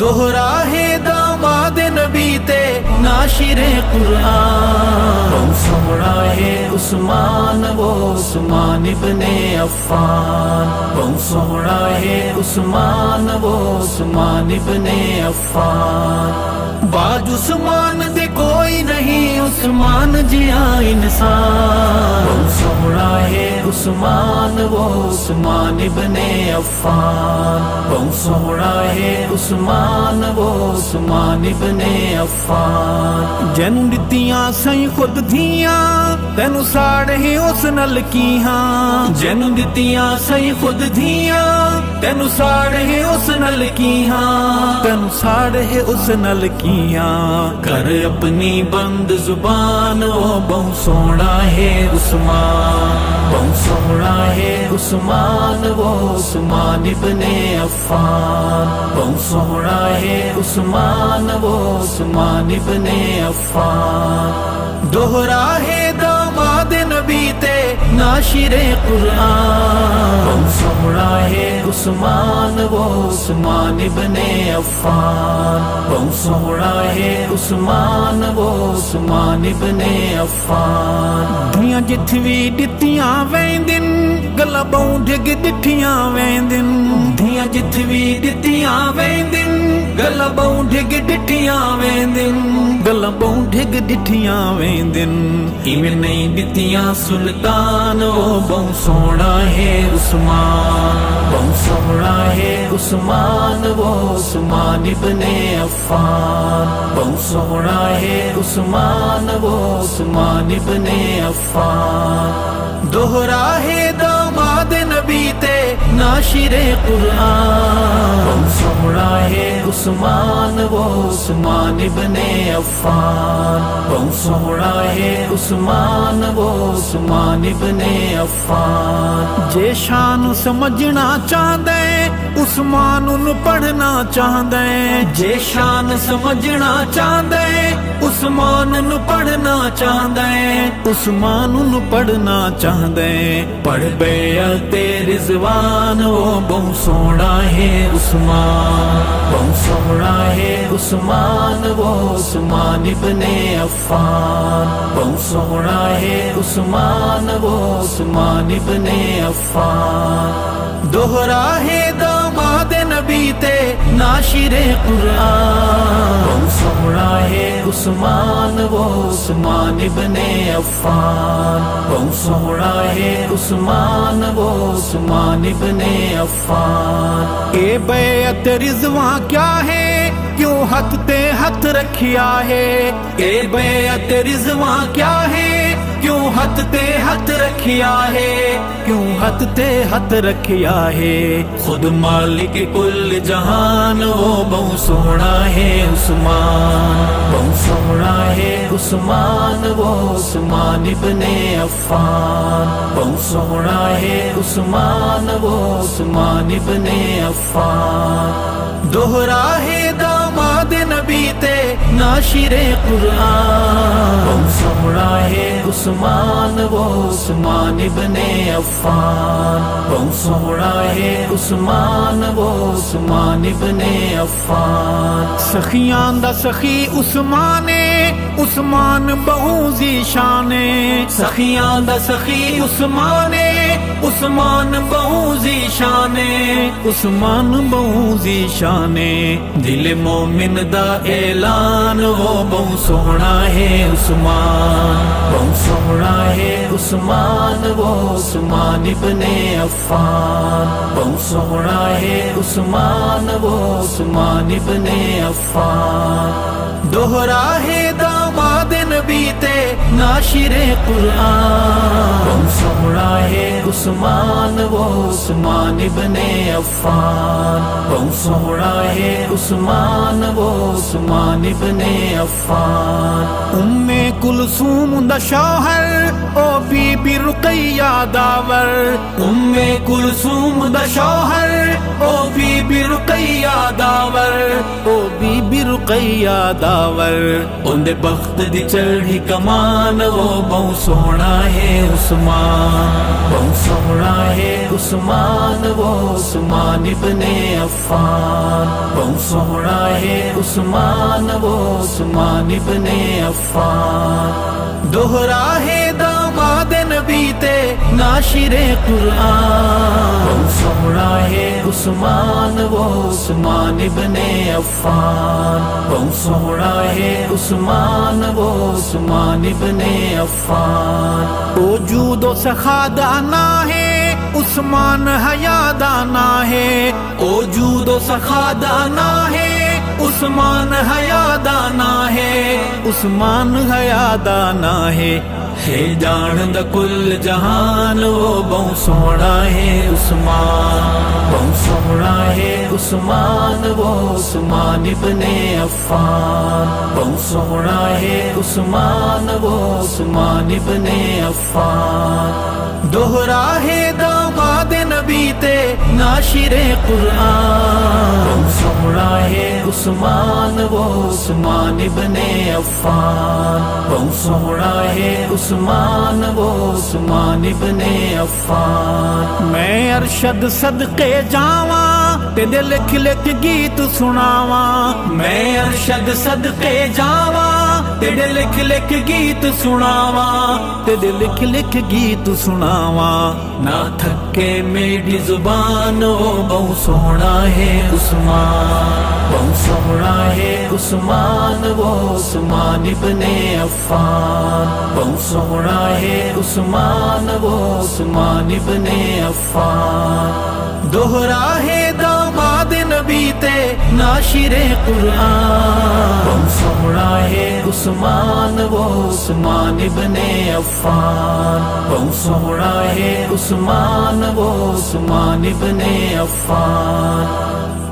دوہرا ہے داماد نبی تے ناشر قرآن، بہت سونا ہے عثمان وہ عثمان ابن عفان، بہت سونا ہے عثمان وہ عثمان ابن عفان، باج عثمان دے کوئی نہیں عثمان جیا انسان، بہت سونا ہے عثمان وہ عثمان ابن عفان، بہت سونا ہے عثمان وہ عثمان ابن عفان، جن دتیاں سائیں خود دھیاں تینو ساڑے اس نل کی ہاں، جن دتیاں سائیں خود دھیاں تینو ساڑے اس نل کی ہاں، تینو ساڑے اس نل کی ہاں، کر اپنی بند زبان وہ بہت سونا ہے عثمان، بہت سونا ہے عثمان وہ عثمان ابن عفان، بہت سونا ہے عثمان وہ عثمان ابن عفان، دوہرا ہے داماد نبی تے ناشر قرآن، بہت سونا ہے عثمان وہ عثمان ابن عفان، بہت سونا ہے عثمان وہ عثمان ابن عفان، دنیا جتھوی دتیاں ویندن گلا بہوں ڈگ ڈٹھیاں ویندن، دنیا جتھوی دتیاں ویندن گلا بہوں ڈگ ڈٹھیاں ویندن، گلا بہوں ڈگ ڈٹھیاں ویندن، ایویں نہیں دتیاں سلطان وہ بہت سونا ہے عثمان، بہت سونا ہے عثمان وہ عثمان ابن عفان، بہت سونا ہے عثمان وہ عثمان ابن عفان، دوہرا ہے داماد نبی تے ناشر قرآن، بہت سونا ہے عثمان وہ عثمان ابن عفان، بہت سونا ہے عثمان وہ عثمان ابن عفان، جے شان سمجھنا چاہدے عثمان نو پڑھنا چاہدے، جے شان سمجھنا چاہدے عثمان نو پڑھنا چاہدے، عثمان نو پڑھنا چاہدے، پڑھ بیعت رضوان وہ بہت سونا ہے عثمان، بہت سونا ہے عثمان وہ عثمان ابن عفان، بہت سونا ہے عثمان وہ عثمان ابن عفان، دوہرا ہے داماد نبی تے ناشر قرآن، بہت سونا ہے عثمان وہ عثمان ابن عفان، بہت سونا ہے عثمان وہ عثمان ابن عفان، اے بیعت رضوان کیا ہے کیوں ہاتھ تے ہاتھ رکھیا ہے، اے بیعت رضوان کیا ہے کیوں ہاتھ تے ہاتھ رکھیا ہے، کیوں ہاتھ تے ہاتھ رکھیا ہے، خود مالک کل جہان وہ بہت سونا ہے عثمان، بہت سونا ہے عثمان وہ عثمان ابن عفان، بہت سونا ہے عثمان وہ عثمان ابن عفان، دوہرا ہے داماد نبی تے ناشر قرآن، بہت سونا ہے عثمان وہ عثمان ابن عفان، بہت سونا ہے عثمان وہ عثمان ابن عفان، سخیاں دا سخی عثمان عثمان بہو ذیشان، سخیاں دا سخی عثمان عثمان بہو ذیشان، عثمان بہو ذیشان، دل مومن دا اعلان وہ بہت سونا ہے عثمان، بہت سونا ہے عثمان وہ عثمان ابن عفان، بہت سونا ہے عثمان وہ عثمان ابن عفان، دوہرا ہے داماد نبی تے ناشر قرآن، بہت سونا ہے عثمان وہ عثمان ابن عفان، بہت سونا ہے عثمان وہ عثمان ابن عفان، کلثوم دا شوہر او بی بی رقیہ داور، کلثوم دا شوہر او بی بی رقیہ داور، او بی بی رقیہ داور، اندے بخت دی چڑھی کمان وہ بہت سونا ہے عثمان، بہت سونا ہے عثمان وہ عثمان ابن عفان، عفان، بہت سونا ہے عثمان وہ عثمان ابن عفان، دوہرا ہے داماد نبی تے ناشر قرآن، بہت سونا ہے عثمان وہ عثمان ابن عفان، بہت سونا ہے عثمان وہ عثمان ابن عفان، وجود و سخا دانا ہے عثمان حیا دانا ہے، وجود و سخا دانا ہے عثمان حیا دانا ہے، عثمان حیا دانا ہے جان دا کل جہان وہ بہت سونا ہے عثمان، بہت سونا ہے عثمان وہ عثمان ابن عفان، بہت سونا ہے عثمان وہ عثمان ابن عفان، دوہرا ہے داماد نبی تے ناشر قرآن، بہت سونا ہے عثمان وہ عثمان ابن عفان، بہت سونا ہے عثمان وہ عثمان ابن عفان، میں ارشد صدقے جاواں تے دل لکھ لکھ گیت سناواں، میں ارشد صدقے جاواں تے دل لکھ لکھ گیت سناواں، تے دل لکھ لکھ گیت سناواں، نہ تھکے میری زبان بہت سونا ہے عثمان، بہت سونا ہے عثمان وہ عثمان ابن عفان، بہت سونا ہے عثمان وہ عثمان ابن عفان، دوہرا ہے داماد نبی تے ناشر قرآن، بہت سونا ہے عثمان وہ عثمان ابن عفان، بہت سونا ہے عثمان وہ عثمان ابن عفان۔